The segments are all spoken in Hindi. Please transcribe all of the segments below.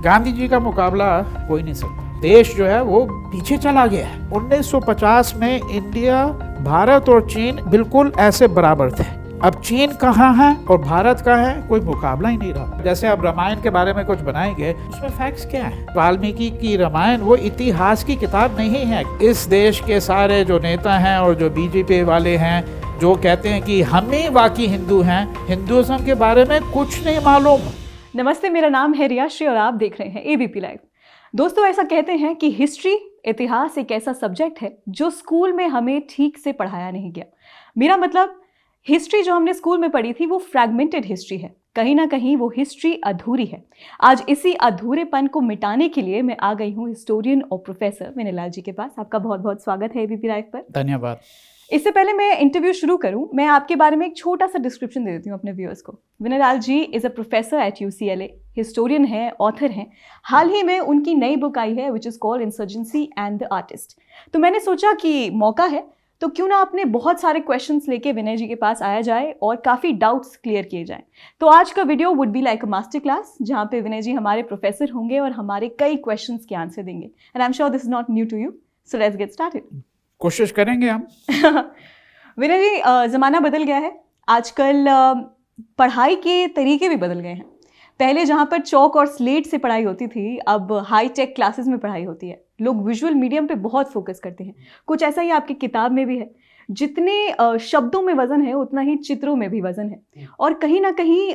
गांधी जी का मुकाबला कोई नहीं सकता। देश जो है वो पीछे चला गया है। 1950 में इंडिया, भारत और चीन बिल्कुल ऐसे बराबर थे। अब चीन कहाँ है और भारत कहाँ है, कोई मुकाबला ही नहीं रहा। जैसे अब रामायण के बारे में कुछ बनाएंगे, उसमें फैक्ट्स क्या है? वाल्मीकि की रामायण वो इतिहास की किताब नहीं है। इस देश के सारे जो नेता हैं और जो बीजेपी वाले हैं, जो कहते हैं कि हम ही वाकई हिंदू हैं, हिंदुइज्म के बारे में कुछ नहीं मालूम। नमस्ते, मेरा नाम है रियाश्री और आप देख रहे हैं एबीपी लाइव। दोस्तों, ऐसा कहते हैं कि हिस्ट्री, इतिहास एक ऐसा सब्जेक्ट है जो स्कूल में हमें ठीक से पढ़ाया नहीं गया। मेरा मतलब, हिस्ट्री जो हमने स्कूल में पढ़ी थी वो फ्रैगमेंटेड हिस्ट्री है। कहीं ना कहीं वो हिस्ट्री अधूरी है। आज इसी अधूरेपन को मिटाने के लिए मैं आ गई हूँ हिस्टोरियन और प्रोफेसर विनय लाल जी के पास। आपका बहुत बहुत स्वागत है एबीपी लाइव पर। धन्यवाद। इससे पहले मैं इंटरव्यू शुरू करूं, मैं आपके बारे में एक छोटा सा डिस्क्रिप्शन दे देती हूं अपने व्यूअर्स को। Vinay Lal ji is a professor at UCLA, historian है, ऑथर हैं। हाल ही में उनकी नई बुक आई है which is called insurgency and the artist. तो मैंने सोचा कि मौका है तो क्यों ना अपने बहुत सारे क्वेश्चंस लेके विनय जी के पास आया जाए और काफ़ी डाउट्स क्लियर किए जाएं। तो आज का video would be like a master class, जहाँ पे विनय जी हमारे प्रोफेसर होंगे और हमारे कई क्वेश्चंस के आंसर देंगे। And I am sure this is not new to you, so let's get started. कोशिश करेंगे हम। विनय जी, ज़माना बदल गया है आजकल। पढ़ाई के तरीके भी बदल गए हैं। पहले जहाँ पर चौक और स्लेट से पढ़ाई होती थी, अब हाई टेक क्लासेस में पढ़ाई होती है। लोग विजुअल मीडियम पे बहुत फोकस करते हैं। कुछ ऐसा ही आपकी किताब में भी है। जितने शब्दों में वजन है उतना ही चित्रों में भी वजन है। और कहीं ना कहीं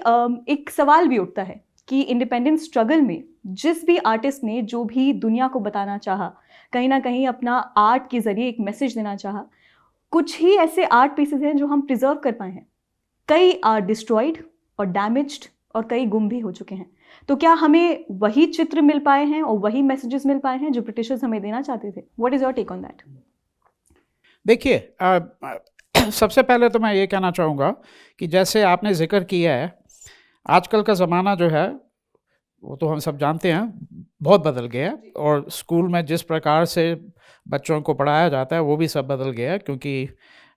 एक सवाल भी उठता है कि इंडिपेंडेंस स्ट्रगल में जिस भी आर्टिस्ट ने जो भी दुनिया को बताना चाहा, कहीं ना कहीं अपना आर्ट के जरिए एक मैसेज देना चाहा, कुछ ही ऐसे आर्ट पीसेस हैं जो हम प्रिजर्व कर पाए हैं। कई आर डिस्ट्रॉयड और डैमेज्ड और कई गुम भी हो चुके हैं। तो क्या हमें वही चित्र मिल पाए हैं और वही मैसेजेस मिल पाए हैं जो ब्रिटिशर्स हमें देना चाहते थे? What is your take on that? देखिए, सबसे पहले तो मैं ये कहना चाहूँगा कि जैसे आपने जिक्र किया है, आजकल का ज़माना जो है वो तो हम सब जानते हैं बहुत बदल गया है। और स्कूल में जिस प्रकार से बच्चों को पढ़ाया जाता है वो भी सब बदल गया है। क्योंकि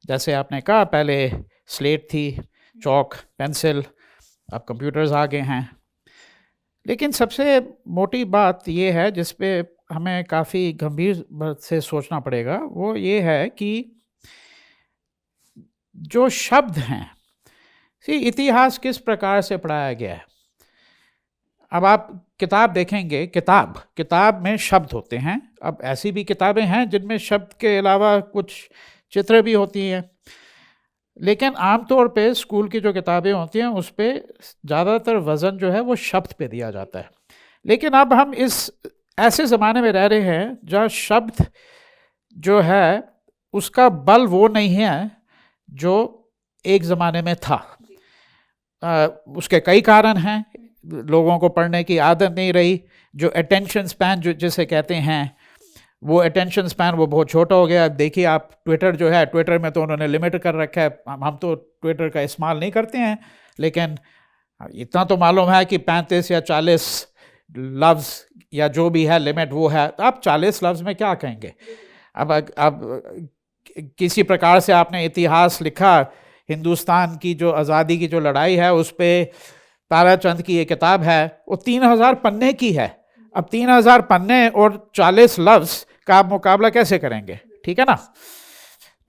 जैसे आपने कहा, पहले स्लेट थी, चौक, पेंसिल, अब कंप्यूटर्स आ गए हैं। लेकिन सबसे मोटी बात ये है जिस पे हमें काफ़ी गंभीर से सोचना पड़ेगा, वो ये है कि जो शब्द हैं, इतिहास किस प्रकार से पढ़ाया गया है। अब आप किताब देखेंगे, किताब में शब्द होते हैं। अब ऐसी भी किताबें हैं जिनमें शब्द के अलावा कुछ चित्र भी होती हैं। लेकिन आमतौर पे स्कूल की जो किताबें होती हैं उस पे ज़्यादातर वज़न जो है वो शब्द पे दिया जाता है। लेकिन अब हम इस ऐसे ज़माने में रह रहे हैं जहाँ शब्द जो है उसका बल वो नहीं है जो एक ज़माने में था। उसके कई कारण हैं। लोगों को पढ़ने की आदत नहीं रही। जो अटेंशन स्पैन जो जिसे कहते हैं, वो अटेंशन स्पैन वो बहुत छोटा हो गया। अब देखिए आप, ट्विटर जो है, ट्विटर में तो उन्होंने लिमिट कर रखा है। हम तो ट्विटर का इस्तेमाल नहीं करते हैं, लेकिन इतना तो मालूम है कि 35 या 40 लफ्ज़ या जो भी है लिमिट वो है। तो आप 40 लफ्ज़ में क्या कहेंगे? अब किसी प्रकार से आपने इतिहास लिखा, हिंदुस्तान की जो आज़ादी की जो लड़ाई है उस पर ताराचंद की ये किताब है, वो 3000 पन्ने की है। अब 3000 पन्ने और 40 लफ्ज़ का आप मुकाबला कैसे करेंगे? ठीक है ना।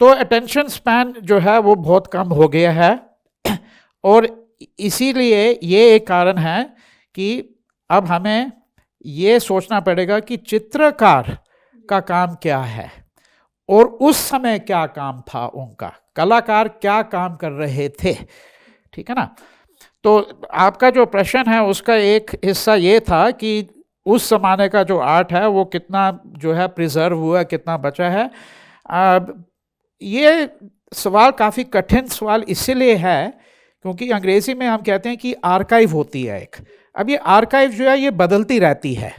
तो अटेंशन स्पैन जो है वो बहुत कम हो गया है। और इसीलिए ये एक कारण है कि अब हमें ये सोचना पड़ेगा कि चित्रकार का काम क्या है और उस समय क्या काम था उनका, कलाकार क्या काम कर रहे थे। ठीक है ना। तो आपका जो प्रश्न है उसका एक हिस्सा ये था कि उस ज़माने का जो आर्ट है वो कितना जो है प्रिजर्व हुआ, कितना बचा है। ये सवाल काफ़ी कठिन सवाल इसलिए है क्योंकि अंग्रेज़ी में हम कहते हैं कि आर्काइव होती है एक। अब ये आर्काइव जो है ये बदलती रहती है।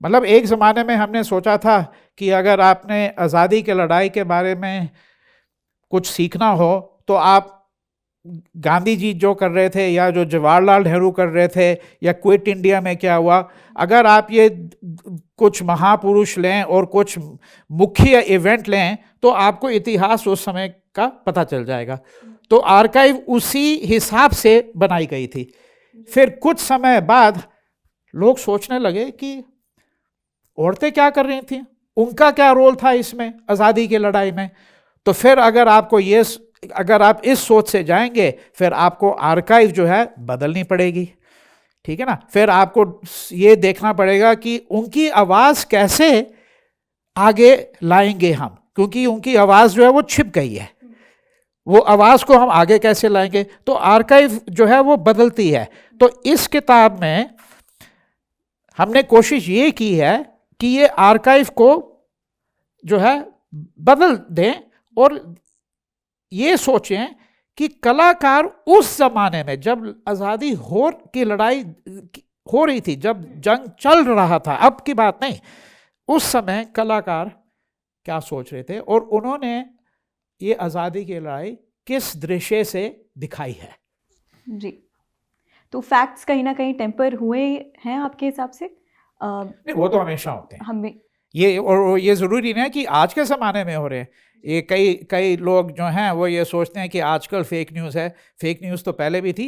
मतलब एक ज़माने में हमने सोचा था कि अगर आपने आज़ादी की लड़ाई के बारे में कुछ सीखना हो तो आप गांधी जी जो कर रहे थे या जो जवाहरलाल नेहरू कर रहे थे या क्विट इंडिया में क्या हुआ, अगर आप ये कुछ महापुरुष लें और कुछ मुख्य इवेंट लें तो आपको इतिहास उस समय का पता चल जाएगा। तो आर्काइव उसी हिसाब से बनाई गई थी। फिर कुछ समय बाद लोग सोचने लगे कि औरतें क्या कर रही थी, उनका क्या रोल था इसमें आज़ादी की लड़ाई में। तो फिर अगर आप इस सोच से जाएंगे, फिर आपको आर्काइव जो है बदलनी पड़ेगी, ठीक है ना। फिर आपको ये देखना पड़ेगा कि उनकी आवाज़ कैसे आगे लाएंगे हम, क्योंकि उनकी आवाज़ जो है वो छिप गई है, वो आवाज़ को हम आगे कैसे लाएंगे। तो आर्काइव जो है वो बदलती है। तो इस किताब में हमने कोशिश ये की है कि ये आर्काइव को जो है बदल दें और ये सोचें कि कलाकार उस जमाने में जब आज़ादी की लड़ाई हो रही थी, जब जंग चल रहा था, अब की बात नहीं, उस समय कलाकार क्या सोच रहे थे और उन्होंने ये आज़ादी की लड़ाई किस दृश्य से दिखाई है। जी, तो फैक्ट्स कहीं ना कहीं टेम्पर हुए हैं आपके हिसाब से? नहीं, वो तो हमेशा होते हैं। हमें ये ज़रूरी नहीं है कि आज के ज़माने में हो रहे हैं। ये कई लोग जो हैं वो ये सोचते हैं कि आजकल फेक न्यूज़ है। फेक न्यूज़ तो पहले भी थी,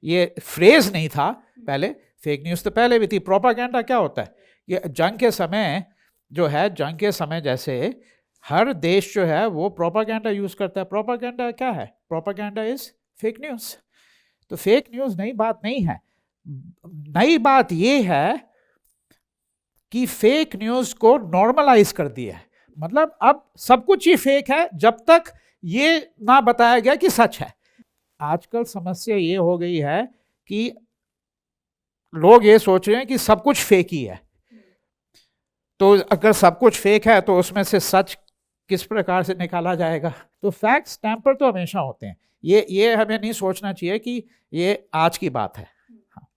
ये फ्रेज़ नहीं था पहले, फेक न्यूज़ तो पहले भी थी। प्रोपागेंडा क्या होता है, ये जंग के समय जो है, जंग के समय जैसे हर देश जो है वो प्रोपागेंडा यूज़ करता है। प्रोपागेंडा क्या है? Propaganda is fake news. तो फेक न्यूज़ नई बात नहीं है। नई बात ये है कि फेक न्यूज़ को नॉर्मलाइज कर दिया है। मतलब अब सब कुछ ही फेक है जब तक ये ना बताया गया कि सच है। आजकल समस्या ये हो गई है कि लोग ये सोच रहे हैं कि सब कुछ फेक ही है। तो अगर सब कुछ फेक है तो उसमें से सच किस प्रकार से निकाला जाएगा? तो फैक्ट्स टैम्पर तो हमेशा होते हैं। ये हमें नहीं सोचना चाहिए कि ये आज की बात है। हाँ।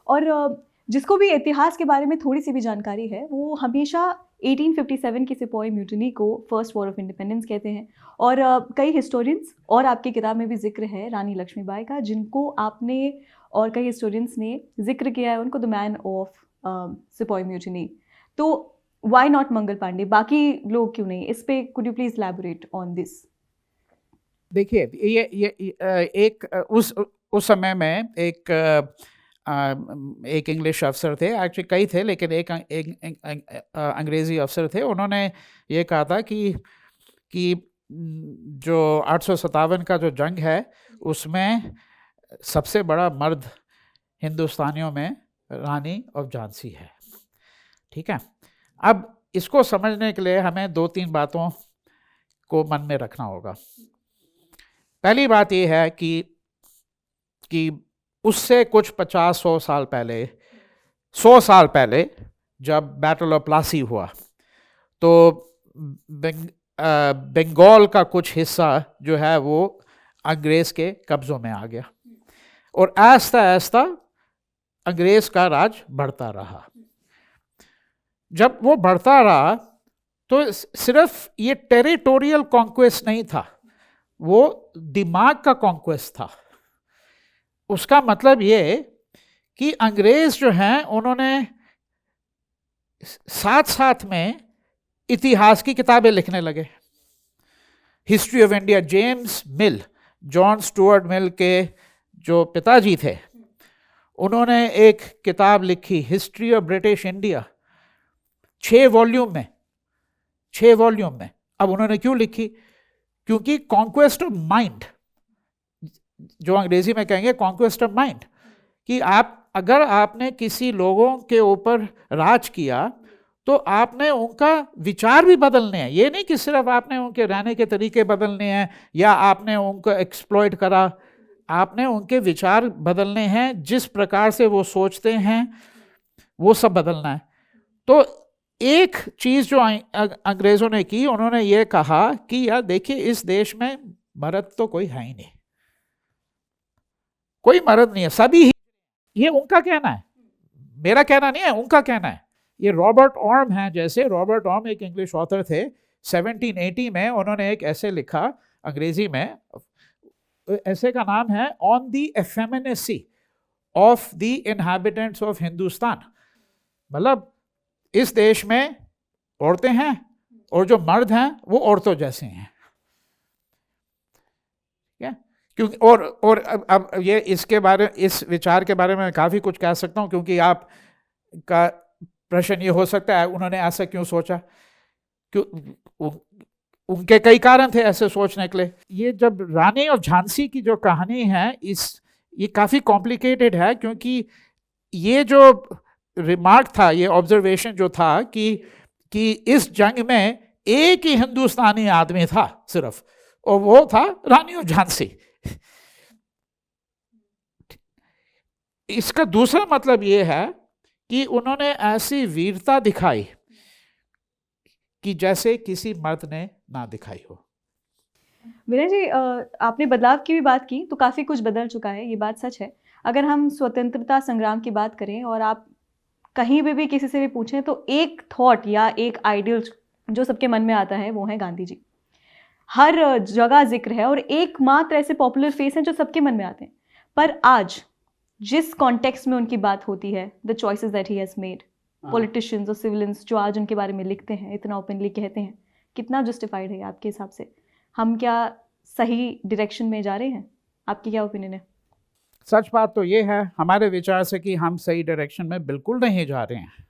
और जिसको भी इतिहास के बारे में थोड़ी सी भी जानकारी है, वो हमेशा 1857 की सिपोही म्यूटिनी को फर्स्ट वॉर ऑफ इंडिपेंडेंस कहते हैं। और कई हिस्टोरियंस, और आपकी किताब में भी जिक्र है रानी लक्ष्मीबाई का, जिनको आपने और कई हिस्टोरियंस ने जिक्र किया है उनको द मैन ऑफ सिपोही म्यूटिनी। तो वाई नॉट मंगल पांडे? बाकी लोग क्यों नहीं? इस पे could you please elaborate on this? देखिए, ये एक उस समय में एक इंग्लिश अफसर थे, एक्चुअली कई थे, लेकिन एक अंग्रेज़ी अफसर थे। उन्होंने ये कहा था कि जो 857 का जो जंग है उसमें सबसे बड़ा मर्द हिंदुस्तानियों में रानी ऑफ झांसी है, ठीक है। अब इसको समझने के लिए हमें 2-3 बातों को मन में रखना होगा। पहली बात यह है कि उससे कुछ 50-100 साल पहले, 100 साल पहले जब बैटल ऑफ प्लासी हुआ तो बंगाल का कुछ हिस्सा जो है वो अंग्रेज़ के कब्ज़ों में आ गया और आहिस्ता आहिस्ता अंग्रेज़ का राज बढ़ता रहा। जब वो बढ़ता रहा तो सिर्फ ये टेरिटोरियल कॉन्क्वेस्ट नहीं था, वो दिमाग का कॉन्क्वेस्ट था। उसका मतलब ये कि अंग्रेज जो हैं उन्होंने साथ साथ में इतिहास की किताबें लिखने लगे। History of India, James mill, John Stuart Mill के जो पिताजी थे, उन्होंने एक किताब लिखी history of British India, 6 volume में। अब उन्होंने क्यों लिखी? क्योंकि कॉन्क्वेस्ट ऑफ माइंड, जो अंग्रेजी में कहेंगे कॉन्क्वेस्ट ऑफ माइंड, कि अगर आपने किसी लोगों के ऊपर राज किया तो आपने उनका विचार भी बदलने हैं। ये नहीं कि सिर्फ आपने उनके रहने के तरीके बदलने हैं या आपने उनको एक्सप्लॉइट करा, आपने उनके विचार बदलने हैं, जिस प्रकार से वो सोचते हैं वो सब बदलना है। तो एक चीज़ जो अंग्रेज़ों ने की, उन्होंने ये कहा कि यार देखिए, इस देश में मर्द तो कोई है ही नहीं, कोई मर्द नहीं है, सभी ही। ये उनका कहना है, मेरा कहना नहीं है, उनका कहना है। ये रॉबर्ट ऑर्म हैं, जैसे रॉबर्ट ऑर्म एक इंग्लिश ऑथर थे, 1780 में उन्होंने एक ऐसे लिखा अंग्रेजी में, ऐसे का नाम है on the effeminacy of the inhabitants of Hindustan. मतलब इस देश में औरतें हैं और जो मर्द हैं वो औरतों जैसे हैं, क्योंकि और अब ये इस विचार के बारे में काफ़ी कुछ कह सकता हूँ, क्योंकि आप का प्रश्न ये हो सकता है उन्होंने ऐसा क्यों सोचा, क्यों, उनके कई कारण थे ऐसे सोचने के लिए। ये जब रानी और झांसी की जो कहानी है ये काफ़ी कॉम्प्लिकेटेड है, क्योंकि ये जो रिमार्क था, ये ऑब्जर्वेशन जो था कि इस जंग में एक ही हिंदुस्तानी आदमी था सिर्फ, और वो था रानी और झांसी। इसका दूसरा मतलब ये है कि उन्होंने ऐसी वीरता दिखाई कि जैसे किसी मर्द ने ना दिखाई हो। विनय जी, आपने बदलाव की भी बात की, तो काफ़ी कुछ बदल चुका है, ये बात सच है। अगर हम स्वतंत्रता संग्राम की बात करें और आप कहीं पे भी किसी से भी पूछें, तो एक थॉट या एक आइडियल जो सबके मन में आता है वो है गांधी जी। हर जगह जिक्र है और एकमात्र ऐसे पॉपुलर फेस हैं जो सबके मन में आते हैं। पर आज जिस कॉन्टेक्स्ट में उनकी बात होती है, the choices that he has made, politicians और सिविलियंस जो आज उनके बारे में लिखते हैं, इतना ओपनली कहते हैं, कितना जस्टिफाइड है आपके हिसाब से? हम क्या सही डायरेक्शन में जा रहे हैं? आपकी क्या ओपिनियन है? सच बात तो ये है हमारे विचार से कि हम सही डायरेक्शन में बिल्कुल नहीं जा रहे हैं।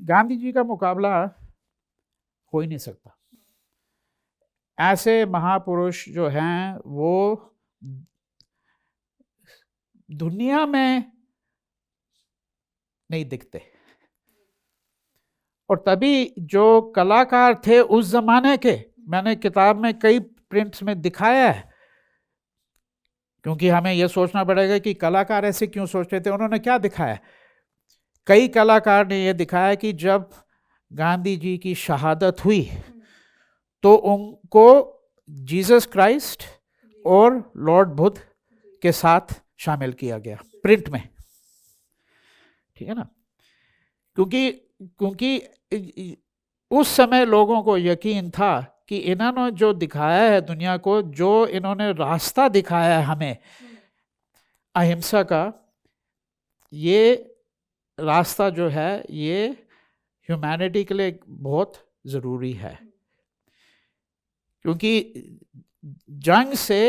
गांधी जी का मुकाबला हो ही नहीं सकता। ऐसे महापुरुष जो हैं वो दुनिया में नहीं दिखते, और तभी जो कलाकार थे उस जमाने के, मैंने किताब में कई प्रिंट्स में दिखाया है, क्योंकि हमें यह सोचना पड़ेगा कि कलाकार ऐसे क्यों सोचते थे। उन्होंने क्या दिखाया? कई कलाकार ने यह दिखाया कि जब गांधी जी की शहादत हुई तो उनको जीसस क्राइस्ट और लॉर्ड बुद्ध के साथ शामिल किया गया प्रिंट में, ठीक है ना। क्योंकि उस समय लोगों को यकीन था कि इन्होंने जो दिखाया है दुनिया को, जो इन्होंने रास्ता दिखाया है हमें अहिंसा का, ये रास्ता जो है ये ह्यूमैनिटी के लिए बहुत ज़रूरी है। क्योंकि जंग से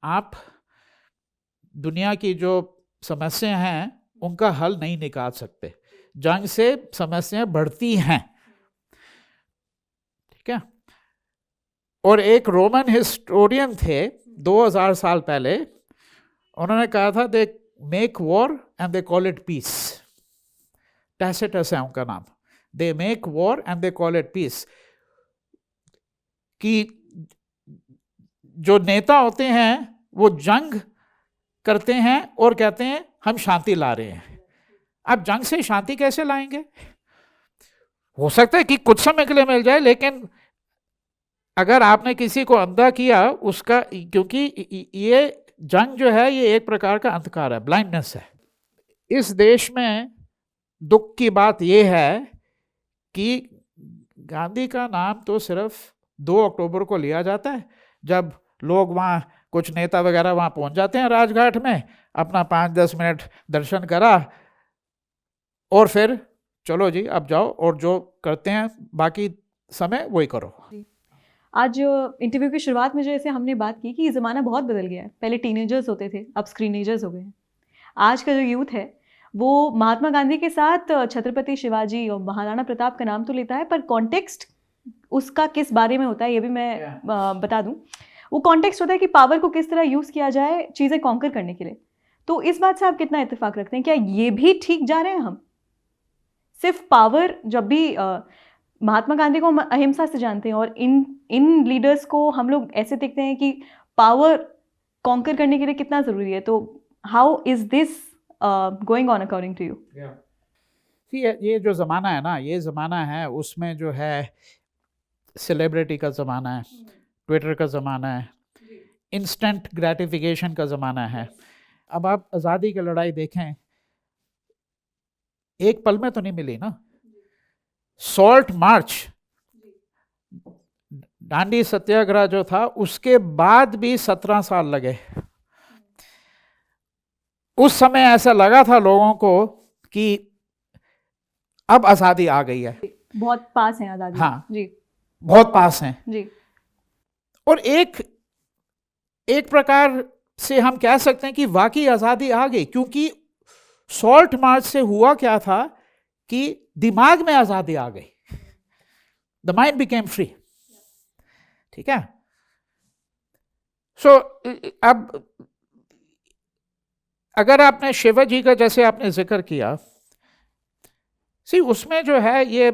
आप दुनिया की जो समस्या हैं उनका हल नहीं निकाल सकते, जंग से समस्याएं बढ़ती हैं, ठीक है। और एक रोमन हिस्टोरियन थे 2000 साल पहले, उन्होंने कहा था they make war and they call it peace. Tacitus है उनका नाम। They make war and they call it peace. कि जो नेता होते हैं वो जंग करते हैं और कहते हैं हम शांति ला रहे हैं। अब जंग से शांति कैसे लाएंगे? हो सकता है कि कुछ समय के लिए मिल जाए, लेकिन अगर आपने किसी को अंधा किया उसका, क्योंकि ये जंग जो है ये एक प्रकार का अंधकार है, ब्लाइंडनेस है। इस देश में दुख की बात यह है कि गांधी का नाम तो सिर्फ 2 अक्टूबर को लिया जाता है, जब लोग वहाँ कुछ नेता वगैरह वहाँ पहुँच जाते हैं राजघाट में, अपना 5-10 मिनट दर्शन करा और फिर चलो जी अब जाओ और जो करते हैं बाकी समय वही करो। आज इंटरव्यू की शुरुआत में जैसे हमने बात की कि ये ज़माना बहुत बदल गया है। पहले टीनेजर्स होते थे, अब स्क्रीनेजर्स हो गए हैं। आज का जो यूथ है वो महात्मा गांधी के साथ छत्रपति शिवाजी और महाराणा प्रताप का नाम तो लेता है, पर कॉन्टेक्स्ट उसका किस बारे में होता है ये भी मैं बता दूं। वो कॉन्टेक्स्ट होता है कि पावर को किस तरह यूज़ किया जाए चीज़ें कॉन्कर करने के लिए। तो इस बात से आप कितना इत्तेफाक रखते हैं? क्या ये भी ठीक जा रहे हैं हम? सिर्फ पावर, जब भी महात्मा गांधी को हम अहिंसा से जानते हैं और इन लीडर्स को हम लोग ऐसे देखते हैं कि पावर कॉन्कर करने के लिए कितना ज़रूरी है। तो how is this going on according to you? ये जो ज़माना है ना, ये ज़माना है उसमें जो है सेलिब्रिटी का ज़माना है, ट्विटर का ज़माना है, इंस्टेंट ग्रेटिफिकेशन का ज़माना है। अब आप आज़ादी की लड़ाई देखें, एक पल में तो नहीं मिली ना। सॉल्ट मार्च, दांडी सत्याग्रह जो था, उसके बाद भी 17 साल लगे। उस समय ऐसा लगा था लोगों को कि अब आज़ादी आ गई है, बहुत पास है आज़ादी। हाँ जी, बहुत पास हैं जी। और एक प्रकार से हम कह सकते हैं कि वाकई आज़ादी आ गई, क्योंकि सॉल्ट मार्च से हुआ क्या था कि दिमाग में आजादी आ गई, द माइंड बिकेम फ्री। ठीक है, सो अब अगर आपने शिवाजी का जैसे आपने जिक्र किया, उसमें जो है ये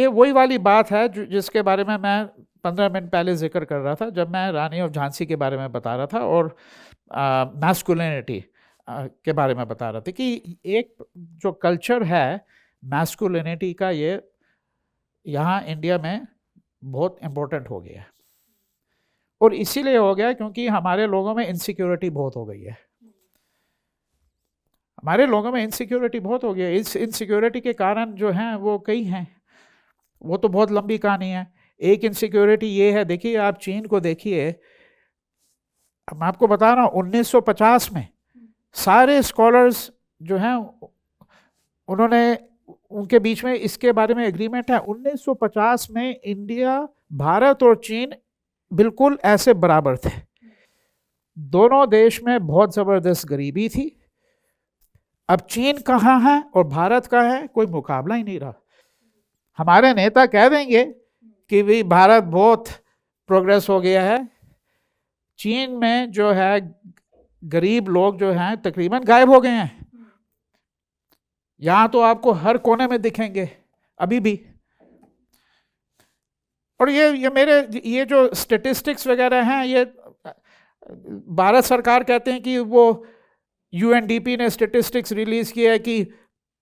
वही वाली बात है जिसके बारे में मैं 15 मिनट पहले जिक्र कर रहा था जब मैं रानी ऑफ झांसी के बारे में बता रहा था और मैस्कुलिनिटी के बारे में बता रहा था कि एक जो कल्चर है मैस्कुलिनिटी का, ये यहाँ इंडिया में बहुत इम्पोर्टेंट हो गया है। और इसीलिए हो गया क्योंकि हमारे लोगों में इनसिक्योरिटी बहुत हो गई है। हमारे लोगों में इनसिक्योरिटी बहुत हो गई है। इस इनसिक्योरिटी के कारण जो हैं वो कई हैं, वो तो बहुत लंबी कहानी है। एक इनसिक्योरिटी ये है, देखिए आप चीन को देखिए, मैं आपको बता रहा हूँ 1950 में सारे स्कॉलर्स जो हैं उन्होंने, उनके बीच में इसके बारे में एग्रीमेंट है, 1950 में इंडिया, भारत और चीन बिल्कुल ऐसे बराबर थे। दोनों देश में बहुत ज़बरदस्त गरीबी थी। अब चीन कहाँ है और भारत कहाँ है, कोई मुकाबला ही नहीं रहा। हमारे नेता कह देंगे कि भाई भारत बहुत प्रोग्रेस हो गया है, चीन में जो है गरीब लोग जो हैं तकरीबन गायब हो गए हैं। यहाँ तो आपको हर कोने में दिखेंगे अभी भी। और ये जो स्टेटिस्टिक्स वगैरह हैं, ये भारत सरकार कहते हैं कि वो UNDP ने स्टेटिस्टिक्स रिलीज किया है कि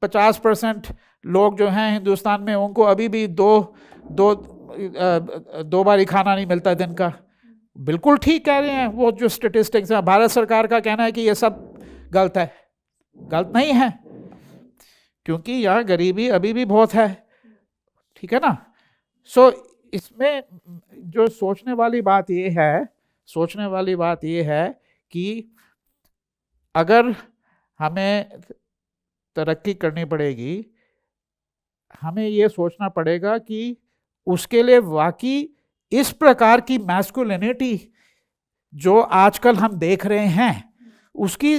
50% लोग जो हैं हिंदुस्तान में उनको अभी भी दो बारी खाना नहीं मिलता दिन का। बिल्कुल ठीक कह रहे हैं वो जो स्टेटिस्टिक्स हैं। भारत सरकार का कहना है कि ये सब गलत है। गलत नहीं है, क्योंकि यहाँ गरीबी अभी भी बहुत है। ठीक है ना। इसमें जो सोचने वाली बात ये है कि अगर हमें तरक्की करनी पड़ेगी, हमें ये सोचना पड़ेगा कि उसके लिए वाकई इस प्रकार की मैस्कुलिनिटी जो आजकल हम देख रहे हैं उसकी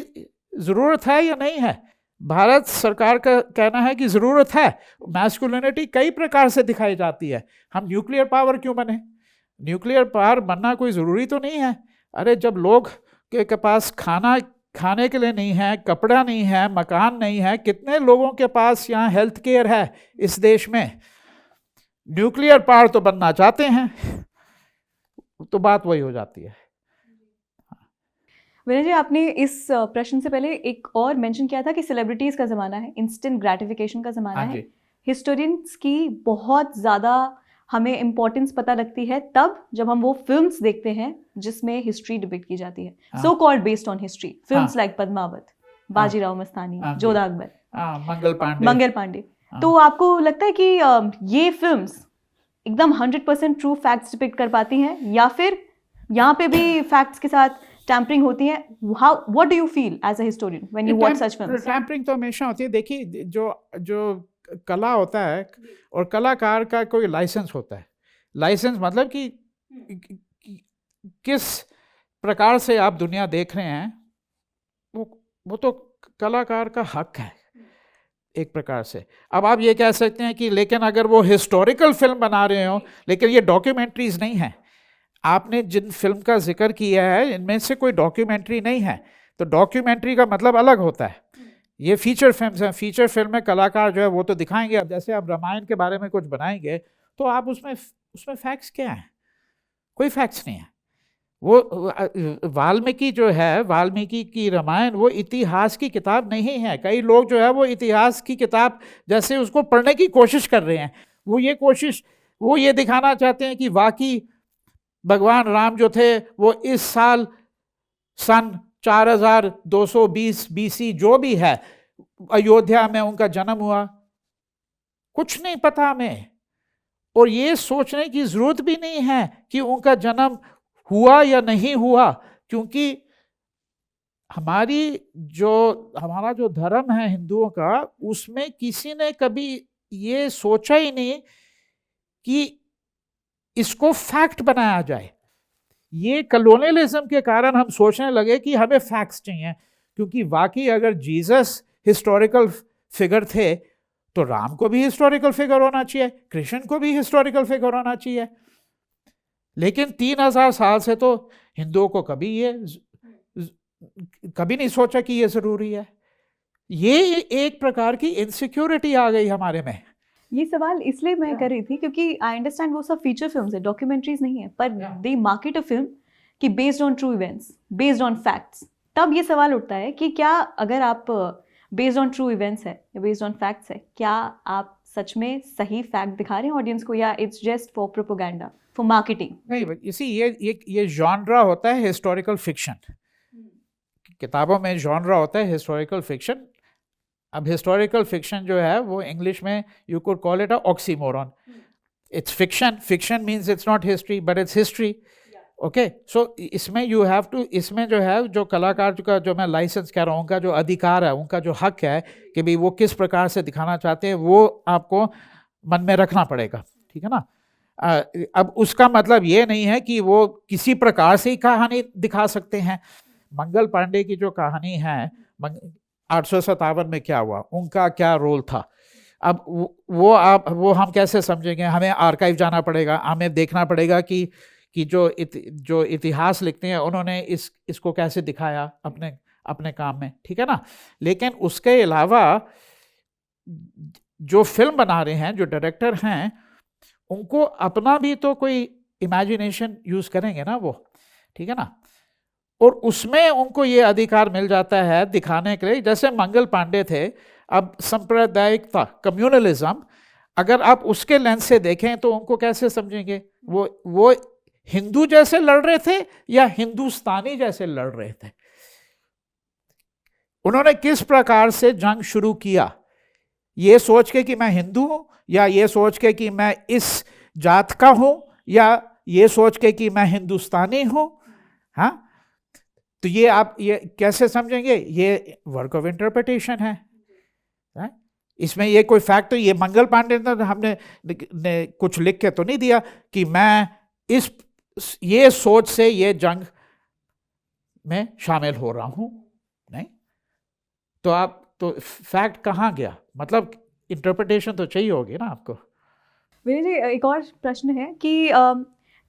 ज़रूरत है या नहीं है। भारत सरकार का कहना है कि ज़रूरत है। मैस्कुलिनिटी कई प्रकार से दिखाई जाती है। हम न्यूक्लियर पावर क्यों बने? न्यूक्लियर पावर बनना कोई ज़रूरी तो नहीं है। अरे जब लोग के पास खाने के लिए नहीं है, कपड़ा नहीं है, मकान नहीं है, कितने लोगों के पास यहाँ हेल्थ केयर है इस देश में, न्यूक्लियर पावर तो बनना चाहते हैं, तो बात वही हो जाती है। विनय जी, आपने इस प्रश्न से पहले एक और मेंशन किया था कि सेलिब्रिटीज़ का ज़माना है, इंस्टेंट ग्रेटिफिकेशन का ज़माना है। हिस्टोरियंस की बहुत ज़्यादा हमें इम्पोर्टेंस पता लगती है तब जब हम वो फिल्म्स देखते हैं जिसमें हिस्ट्री डिपिक्ट की जाती है, so called based on history films like Padmaavat, Bajirao Mastani, Jodhaa Akbar, Mangal Pandey. तो आपको लगता है कि ये फिल्म्स एकदम 100% ट्रू फैक्ट्स डिपिक्ट कर पाती हैं या फिर यहाँ पे भी फैक्ट्स के साथ टैम्परिंग होती है? What do you feel as a historian when you watch such films? Tampering तो हमेशा होती है। देखिए जो कला होता है और कलाकार का कोई लाइसेंस होता है। लाइसेंस मतलब कि किस प्रकार से आप दुनिया देख रहे हैं, वो तो कलाकार का हक है एक प्रकार से। अब आप ये कह सकते हैं कि लेकिन अगर वो हिस्टोरिकल फिल्म बना रहे हो, लेकिन ये डॉक्यूमेंट्रीज नहीं है। आपने जिन फिल्म का जिक्र किया है इनमें से कोई डॉक्यूमेंट्री नहीं है, तो डॉक्यूमेंट्री का मतलब अलग होता है। ये फीचर फिल्म्स हैं। फीचर फिल्म में कलाकार जो है वो तो दिखाएंगे। अब जैसे आप रामायण के बारे में कुछ बनाएंगे तो आप उसमें फैक्ट्स क्या हैं? कोई फैक्ट्स नहीं है। वो वाल्मीकि जो है, वाल्मीकि की रामायण वो इतिहास की किताब नहीं है। कई लोग जो है वो इतिहास की किताब जैसे उसको पढ़ने की कोशिश कर रहे हैं। वो ये दिखाना चाहते हैं कि वाकई भगवान राम जो थे वो इस साल सन 4220 BC जो भी है अयोध्या में उनका जन्म हुआ। कुछ नहीं पता हमें, और ये सोचने की जरूरत भी नहीं है कि उनका जन्म हुआ या नहीं हुआ, क्योंकि हमारा जो धर्म है हिंदुओं का, उसमें किसी ने कभी ये सोचा ही नहीं कि इसको फैक्ट बनाया जाए। ये कलोनियलिज्म के कारण हम सोचने लगे कि हमें फैक्ट्स चाहिए, क्योंकि वाकई अगर जीसस हिस्टोरिकल फिगर थे तो राम को भी हिस्टोरिकल फिगर होना चाहिए, कृष्ण को भी हिस्टोरिकल फिगर होना चाहिए। लेकिन 3000 साल से तो हिंदुओं को कभी नहीं सोचा कि ये ज़रूरी है। ये एक प्रकार की इनसिक्योरिटी आ गई हमारे में। ये सवाल इसलिए मैं कर रही थी क्योंकि आई अंडरस्टैंड वो सब फीचर फिल्म्स है, डॉक्यूमेंट्रीज नहीं है, पर दे मार्केट अ फिल्म कि based on true events, based on facts. तब ये सवाल उठता है कि क्या अगर आप बेस्ड ऑन ट्रू इवेंट्स है या बेस्ड ऑन फैक्ट्स है, क्या आप सच में सही फैक्ट दिखा रहे हैं ऑडियंस को, या it's just for propaganda, for marketing? नहीं, इसी ये जॉनरा होता है हिस्टोरिकल फिक्शन। किताबों में जॉनरा होता है हिस्टोरिकल फिक्शन। अब हिस्टोरिकल फिक्शन जो है वो इंग्लिश में you could call it a oxymoron. It's fiction, fiction means it's not history but it's history. Okay, so इसमें यू हैव टू, इसमें जो है जो कलाकार का जो मैं लाइसेंस कह रहा हूँ, उनका जो अधिकार है, उनका जो हक है कि भाई वो किस प्रकार से दिखाना चाहते हैं, वो आपको मन में रखना पड़ेगा, ठीक है ना। अब उसका मतलब ये नहीं है कि वो किसी प्रकार से ही कहानी दिखा सकते हैं। मंगल पांडे की जो कहानी है 857 में क्या हुआ, उनका क्या रोल था, अब वो हम कैसे समझेंगे? हमें आर्काइव जाना पड़ेगा, हमें देखना पड़ेगा कि जो इतिहास लिखते हैं उन्होंने इसको कैसे दिखाया अपने काम में, ठीक है ना। लेकिन उसके अलावा जो फिल्म बना रहे हैं, जो डायरेक्टर हैं, उनको अपना भी तो कोई इमेजिनेशन यूज करेंगे ना वो, ठीक है ना। और उसमें उनको ये अधिकार मिल जाता है दिखाने के लिए, जैसे मंगल पांडे थे। अब सांप्रदायिकता, कम्युनलिज्म, अगर आप उसके लेंस से देखें तो उनको कैसे समझेंगे? वो हिंदू जैसे लड़ रहे थे या हिंदुस्तानी जैसे लड़ रहे थे? उन्होंने किस प्रकार से जंग शुरू किया, ये सोच के कि मैं हिंदू हूं, या ये सोच के कि मैं इस जात का हूं, या ये सोच के कि मैं हिंदुस्तानी हूं? हाँ, तो ये आप ये कैसे समझेंगे? ये वर्क ऑफ इंटरप्रिटेशन है। इसमें ये कोई फैक्ट, तो ये मंगल पांडे ने हमने कुछ लिख के तो नहीं दिया कि मैं ये सोच से ये जंग में शामिल हो रहा हूं, नहीं। तो फैक्ट कहाँ गया? मतलब इंटरप्रिटेशन तो चाहिए होगी ना आपको। विनय जी, एक और प्रश्न है कि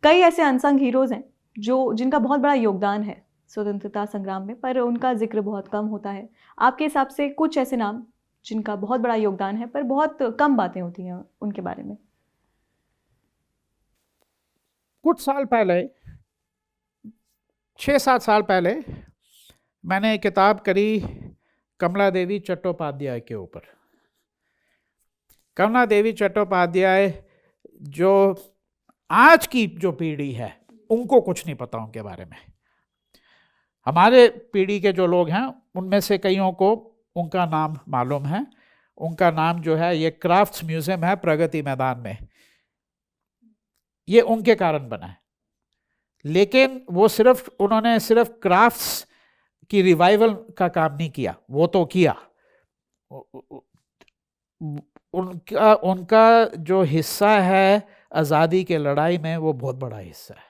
कई ऐसे अनसंग हीरोज हैं जिनका बहुत बड़ा योगदान है स्वतंत्रता संग्राम में, पर उनका जिक्र बहुत कम होता है। आपके हिसाब से कुछ ऐसे नाम जिनका बहुत बड़ा योगदान है पर बहुत कम बातें होती हैं उनके बारे में? कुछ साल पहले, 6-7 साल पहले, मैंने एक किताब करी कमला देवी चट्टोपाध्याय के ऊपर। कमला देवी चट्टोपाध्याय जो आज की जो पीढ़ी है उनको कुछ नहीं पता उनके बारे में। हमारे पीढ़ी के जो लोग हैं उनमें से कईयों को उनका नाम मालूम है। उनका नाम जो है, ये क्राफ्ट्स म्यूजियम है प्रगति मैदान में, ये उनके कारण बना है। लेकिन उन्होंने सिर्फ क्राफ्ट्स की रिवाइवल का काम नहीं किया, वो तो किया। उनका जो हिस्सा है आज़ादी के लड़ाई में, वो बहुत बड़ा हिस्सा है,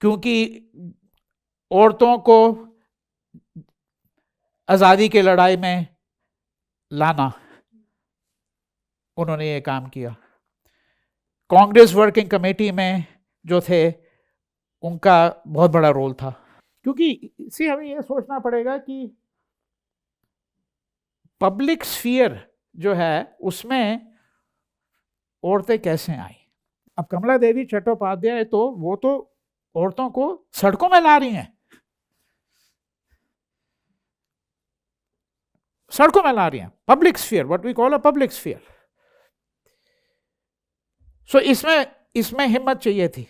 क्योंकि औरतों को आज़ादी के लड़ाई में लाना, उन्होंने ये काम किया। कांग्रेस वर्किंग कमेटी में जो थे, उनका बहुत बड़ा रोल था। क्योंकि इसी हमें ये सोचना पड़ेगा कि पब्लिक स्फीयर जो है उसमें औरतें कैसे आई। अब कमला देवी चट्टोपाध्याय तो वो तो औरतों को सड़कों में ला रही हैं, सड़कों में ला रही हैं, public sphere, what we call a public sphere. So इसमें हिम्मत चाहिए थी।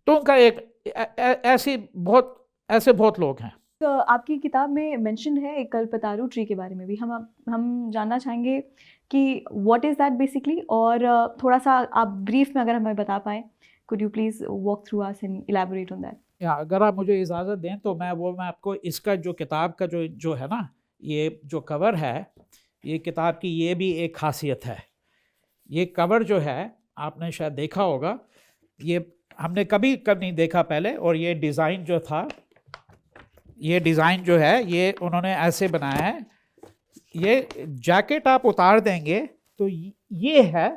तो उनका ऐसे बहुत लोग हैं। तो आपकी किताब में मेंशन है एक कल्पतारू ट्री के बारे में भी, हम जानना चाहेंगे कि व्हाट इज़ दैट बेसिकली, और थोड़ा सा आप ब्रीफ में अगर हमें बता पाएँ, could you please walk through us and elaborate on that? या अगर आप मुझे इजाज़त दें तो मैं आपको इसका जो किताब का जो है ना, ये जो कवर है, ये किताब की ये भी एक खासियत है। ये कवर जो है आपने शायद देखा होगा, ये हमने कभी नहीं देखा पहले। और ये डिज़ाइन जो था, ये डिज़ाइन जो है ये उन्होंने ऐसे बनाया है। ये जैकेट आप उतार देंगे तो ये है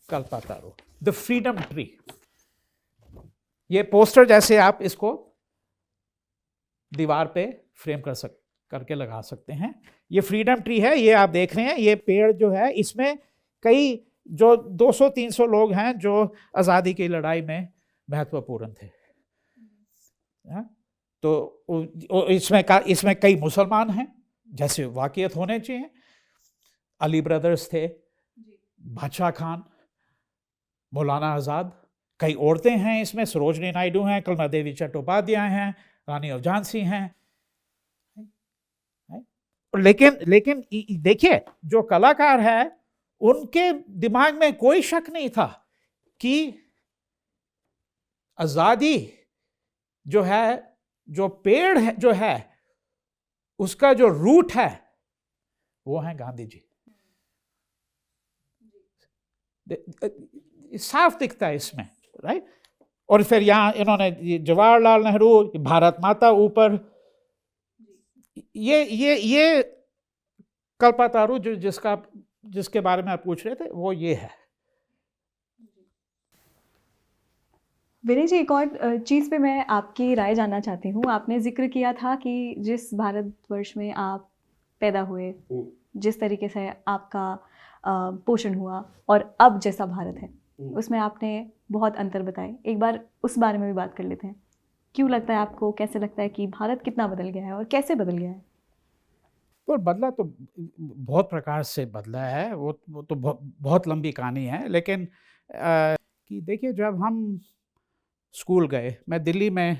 कल्पातारू, द फ्रीडम ट्री। ये पोस्टर जैसे आप इसको दीवार पे फ्रेम करके लगा सकते हैं। ये फ्रीडम ट्री है, ये आप देख रहे हैं। ये पेड़ जो है इसमें कई जो 200-300 लोग हैं जो आज़ादी की लड़ाई में महत्वपूर्ण थे। तो इसमें कई मुसलमान हैं जैसे वाक़ियत होने चाहिए। अली ब्रदर्स थे, बादशाह खान, मौलाना आज़ाद, कई औरतें हैं इसमें, सरोजनी नायडू हैं, कलमा देवी चट्टोपाध्याय हैं, रानी ऑफ झांसी हैं। लेकिन देखिए जो कलाकार है उनके दिमाग में कोई शक नहीं था कि आज़ादी जो है, जो पेड़ है जो है, उसका जो रूट है वो है गांधी जी। साफ दिखता है इसमें, राइट। और फिर यहाँ इन्होंने जवाहरलाल नेहरू, भारत माता ऊपर, ये कल्पातारू जो जिसके बारे में आप पूछ रहे थे वो ये है। विनय जी, एक और चीज़ पे मैं आपकी राय जानना चाहती हूँ। आपने जिक्र किया था कि जिस भारतवर्ष में आप पैदा हुए, जिस तरीके से आपका पोषण हुआ और अब जैसा भारत है, उसमें आपने बहुत अंतर बताए। एक बार उस बारे में भी बात कर लेते हैं। क्यों लगता है आपको, कैसे लगता है कि भारत कितना बदल गया है और कैसे बदल गया है? तो बदला तो बहुत प्रकार से बदला है, वो तो बहुत लंबी कहानी है। लेकिन कि देखिए जब हम स्कूल गए, मैं दिल्ली में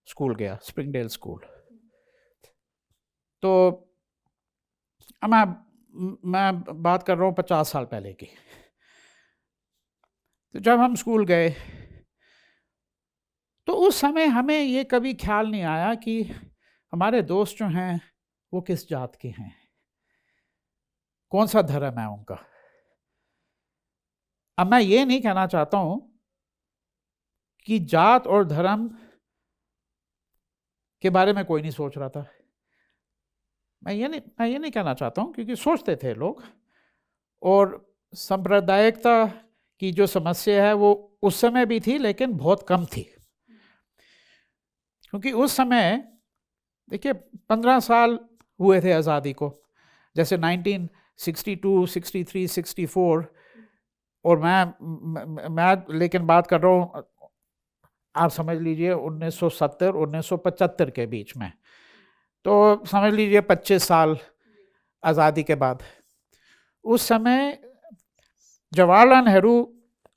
स्कूल गया, स्प्रिंगडेल स्कूल, तो मैं बात कर रहा हूँ 50 साल पहले की। तो जब हम स्कूल गए तो उस समय हमें ये कभी ख्याल नहीं आया कि हमारे दोस्त जो हैं वो किस जात के हैं, कौन सा धर्म है उनका। अब मैं ये नहीं कहना चाहता हूँ कि जात और धर्म के बारे में कोई नहीं सोच रहा था। मैं ये नहीं कहना चाहता हूँ, क्योंकि सोचते थे लोग। और सांप्रदायिकता की जो समस्या है वो उस समय भी थी, लेकिन बहुत कम थी। क्योंकि उस समय देखिए 15 साल हुए थे आज़ादी को, जैसे 1962, 63, 64। और मैं लेकिन बात कर रहा हूँ, आप समझ लीजिए 1970, 1975 के बीच में। तो समझ लीजिए 25 साल आज़ादी के बाद। उस समय जवाहरलाल नेहरू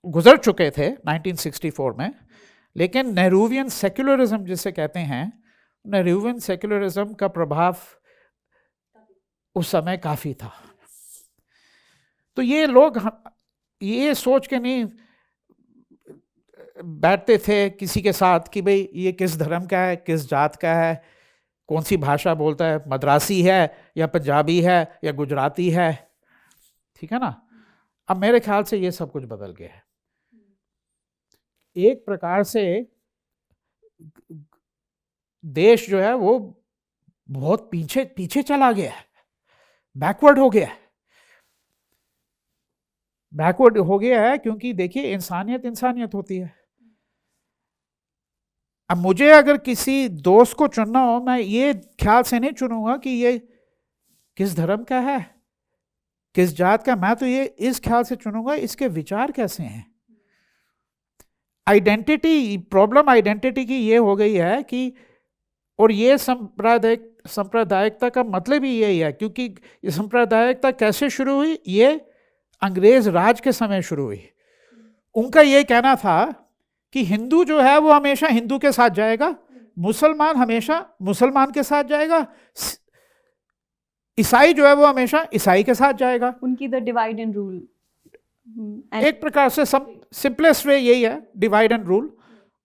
गुजर चुके थे 1964 में, लेकिन नेहरूवियन सेक्युलरिज्म जिसे कहते हैं, नेहरूवियन सेक्युलरिज्म का प्रभाव उस समय काफ़ी था। तो ये लोग ये सोच के नहीं बैठते थे किसी के साथ कि भाई ये किस धर्म का है, किस जात का है, कौन सी भाषा बोलता है, मद्रासी है या पंजाबी है या गुजराती है, ठीक है ना। अब मेरे ख्याल से ये सब कुछ बदल गया है। एक प्रकार से देश जो है वो बहुत पीछे चला गया है, बैकवर्ड हो गया है। बैकवर्ड हो गया है क्योंकि देखिए इंसानियत होती है। अब मुझे अगर किसी दोस्त को चुनना हो, मैं ये ख्याल से नहीं चुनूंगा कि ये किस धर्म का है, किस जात का। मैं तो ये इस ख्याल से चुनूंगा इसके विचार कैसे हैं। आइडेंटिटी प्रॉब्लम आइडेंटिटी की ये हो गई है कि, और ये सांप्रदायिकता का मतलब ही यही है, क्योंकि ये सांप्रदायिकता कैसे शुरू हुई, ये अंग्रेज राज के समय शुरू हुई। उनका ये कहना था कि हिंदू जो है वो हमेशा हिंदू के साथ जाएगा, मुसलमान हमेशा मुसलमान के साथ जाएगा, ईसाई जो है वो हमेशा ईसाई के साथ जाएगा। उनकी द डिवाइड एंड रूल, एक प्रकार से सिंपलेस्ट वे यही है, डिवाइड एंड रूल।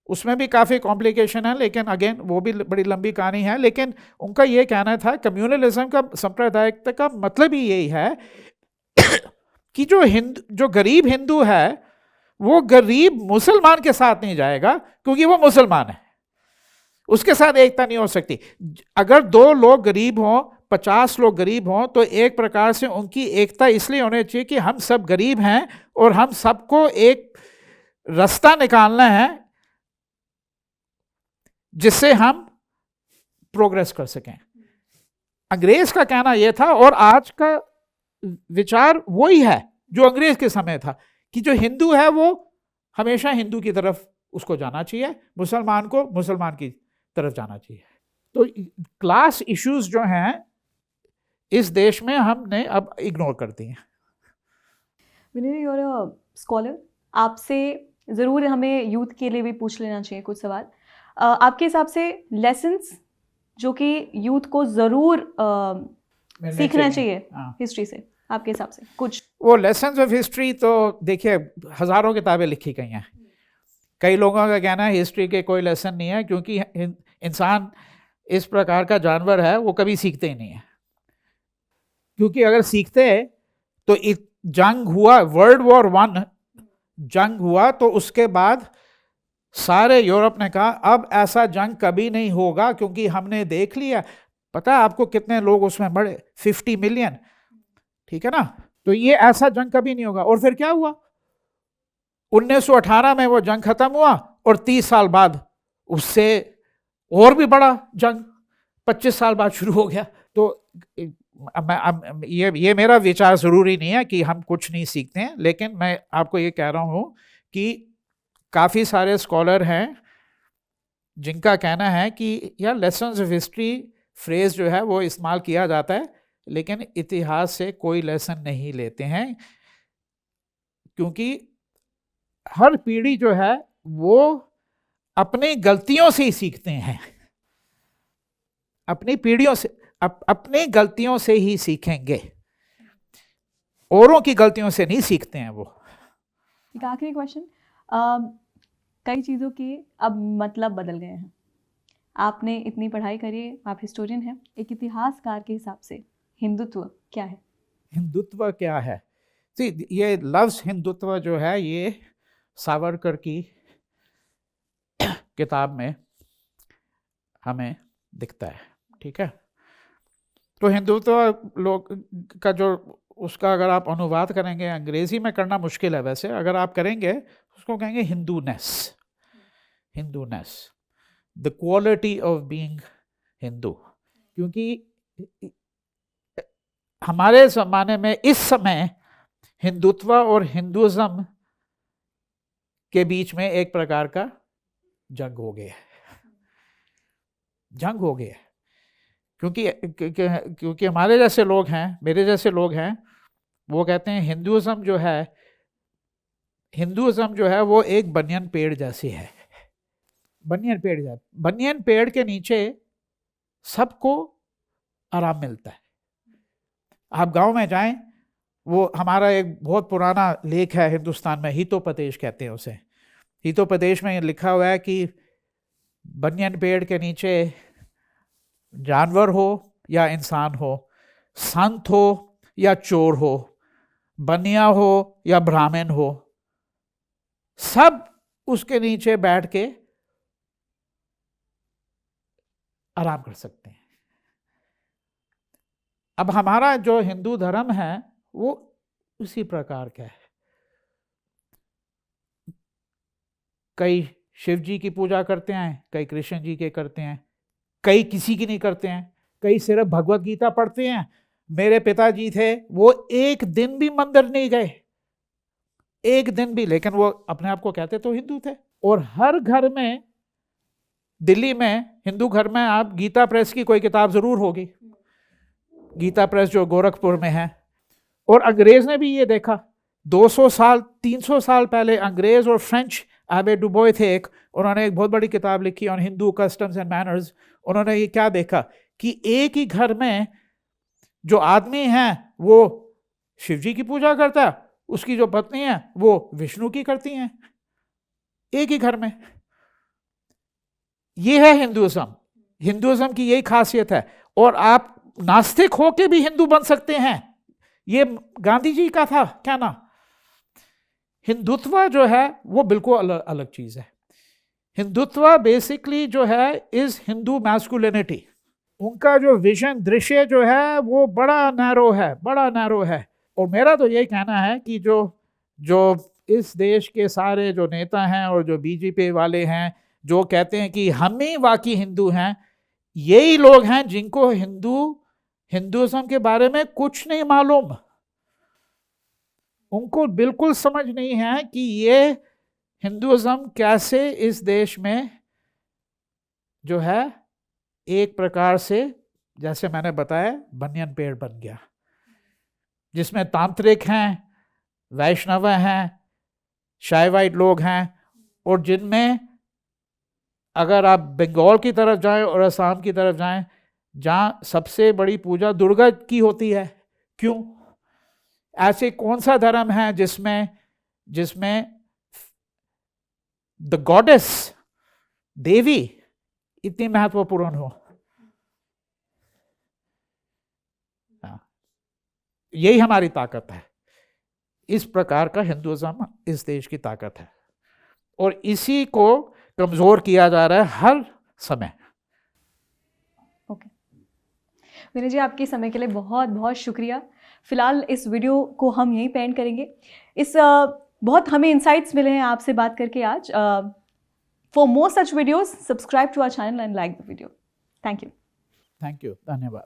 उसमें भी काफ़ी कॉम्प्लिकेशन है, लेकिन अगेन वो भी बड़ी लंबी कहानी है। लेकिन उनका ये कहना था कम्युनलिज्म का, सांप्रदायिकता का मतलब ही यही है कि जो गरीब हिंदू है वो गरीब मुसलमान के साथ नहीं जाएगा क्योंकि वो मुसलमान है। उसके साथ एकता नहीं हो सकती। अगर 2 लोग गरीब हों, 50 लोग गरीब हों, तो एक प्रकार से उनकी एकता इसलिए होनी चाहिए कि हम सब गरीब हैं और हम सबको एक रास्ता निकालना है जिससे हम प्रोग्रेस कर सकें। अंग्रेज का कहना यह था, और आज का विचार वही है जो अंग्रेज के समय था, कि जो हिंदू है वो हमेशा हिंदू की तरफ उसको जाना चाहिए, मुसलमान को मुसलमान की तरफ जाना चाहिए। तो क्लास इश्यूज जो हैं इस देश में हमने अब इग्नोर कर दी हैं। विनय, यू आर अ स्कॉलर, आपसे ज़रूर हमें यूथ के लिए भी पूछ लेना चाहिए कुछ सवाल। आपके हिसाब से लेसन्स जो कि यूथ को ज़रूर सीखना चाहिए हिस्ट्री से, आपके हिसाब से कुछ? वो लेसन्स ऑफ हिस्ट्री तो देखिए हज़ारों किताबें लिखी गई हैं। कई लोगों का कहना है हिस्ट्री के कोई लेसन नहीं है, क्योंकि इंसान इस प्रकार का जानवर है, वो कभी सीखते ही नहीं है। क्योंकि अगर सीखते तो जंग हुआ, वर्ल्ड वॉर 1 जंग हुआ, तो उसके बाद सारे यूरोप ने कहा अब ऐसा जंग कभी नहीं होगा, क्योंकि हमने देख लिया। पता है आपको कितने लोग उसमें मरे? 50 मिलियन, ठीक है ना। तो ये ऐसा जंग कभी नहीं होगा। और फिर क्या हुआ? 1918 में वो जंग खत्म हुआ, और 30 साल बाद उससे और भी बड़ा जंग 25 साल बाद शुरू हो गया। तो ये मेरा विचार जरूरी नहीं है कि हम कुछ नहीं सीखते हैं, लेकिन मैं आपको ये कह रहा हूं कि काफ़ी सारे स्कॉलर हैं जिनका कहना है कि यार लेसन्स ऑफ हिस्ट्री फ्रेज जो है वो इस्तेमाल किया जाता है, लेकिन इतिहास से कोई लेसन नहीं लेते हैं, क्योंकि हर पीढ़ी जो है वो अपनी गलतियों से ही सीखते हैं। अपनी पीढ़ियों से, अपनी गलतियों से ही सीखेंगे, औरों की गलतियों से नहीं सीखते हैं वो। एक आखिरी क्वेश्चन, कई चीज़ों के अब मतलब बदल गए हैं। आपने इतनी पढ़ाई करी है, आप हिस्टोरियन हैं, एक इतिहासकार के हिसाब से हिंदुत्व क्या है? हिंदुत्व क्या है? ये लफ्ज़ हिंदुत्व जो है ये सावरकर की किताब में हमें दिखता है, ठीक है। तो हिंदुत्व लोग का जो उसका अगर आप अनुवाद करेंगे, अंग्रेजी में करना मुश्किल है वैसे, अगर आप करेंगे उसको कहेंगे Hinduness. Hinduness, the quality of being Hindu. क्योंकि हमारे ज़माने में इस समय हिंदुत्व और हिंदुज़म के बीच में एक प्रकार का जंग हो गया है, जंग हो गया है। क्योंकि हमारे जैसे लोग हैं, मेरे जैसे लोग हैं, वो कहते हैं हिंदुज़म जो है वो एक बनियन पेड़ जैसी है। बनियन पेड़ के नीचे सबको आराम मिलता है। आप गांव में जाएं, वो हमारा एक बहुत पुराना लेख है हिंदुस्तान में, हितोपदेश कहते हैं उसे। हितोपदेश में लिखा हुआ है कि बनियन पेड़ के नीचे जानवर हो या इंसान हो, संत हो या चोर हो, बनिया हो या ब्राह्मण हो, सब उसके नीचे बैठ के आराम कर सकते हैं। अब हमारा जो हिंदू धर्म है वो उसी प्रकार का है। कई शिव जी की पूजा करते हैं, कई कृष्ण जी के करते हैं, कई किसी की नहीं करते हैं, कई सिर्फ भगवत गीता पढ़ते हैं। मेरे पिताजी थे, वो एक दिन भी मंदिर नहीं गए, एक दिन भी, लेकिन वो अपने आप को कहते तो हिंदू थे। और हर घर में, दिल्ली में हिंदू घर में आप गीता प्रेस की कोई किताब जरूर होगी, गीता प्रेस जो गोरखपुर में है। और अंग्रेज ने भी ये देखा, 200 साल 300 साल पहले अंग्रेज और फ्रेंच एबे डुबोय थे एक, उन्होंने एक बहुत बड़ी किताब लिखी on Hindu customs and manners. उन्होंने ये क्या देखा कि एक ही घर में जो आदमी है वो शिव जी की पूजा करता है, उसकी जो पत्नी है वो विष्णु की करती हैं, एक ही घर में। ये है हिंदुइज्म। हिंदुइज्म की यही खासियत है। और आप नास्तिक होके भी हिंदू बन सकते हैं। ये गांधी जी का था क्या ना। हिंदुत्व जो है वो बिल्कुल अलग चीज है। हिंदुत्व बेसिकली जो है इज हिंदू मैस्कुलिनिटी। उनका जो विजन, दृश्य जो है वो बड़ा नैरो है, बड़ा नैरो है। और मेरा तो यही कहना है कि जो इस देश के सारे जो नेता हैं और जो बीजेपी वाले हैं जो कहते हैं कि हम ही वाकई हिंदू हैं, यही लोग हैं जिनको हिंदुइज्म के बारे में कुछ नहीं मालूम। उनको बिल्कुल समझ नहीं है कि ये हिंदुइज्म कैसे इस देश में जो है एक प्रकार से, जैसे मैंने बताया, बनियन पेड़ बन गया, जिसमें तांत्रिक हैं, वैष्णव हैं, शाइवाइट लोग हैं, और जिनमें अगर आप बंगाल की तरफ जाएं और असम की तरफ जाएं, जहाँ सबसे बड़ी पूजा दुर्गा की होती है। क्यों? ऐसे कौन सा धर्म है जिसमें द गॉडेस, देवी, इतनी महत्वपूर्ण हो? यही हमारी ताकत है। इस प्रकार का हिंदुइज्म इस देश की ताकत है, और इसी को कमजोर किया जा रहा है हर समय। ओके विनय जी, आपके समय के लिए बहुत बहुत शुक्रिया। फिलहाल इस वीडियो को हम यहीं पे एंड करेंगे। बहुत हमें इंसाइट्स मिले हैं आपसे बात करके आज। For more such videos subscribe to our channel and like the video. Thank you. धन्यवाद।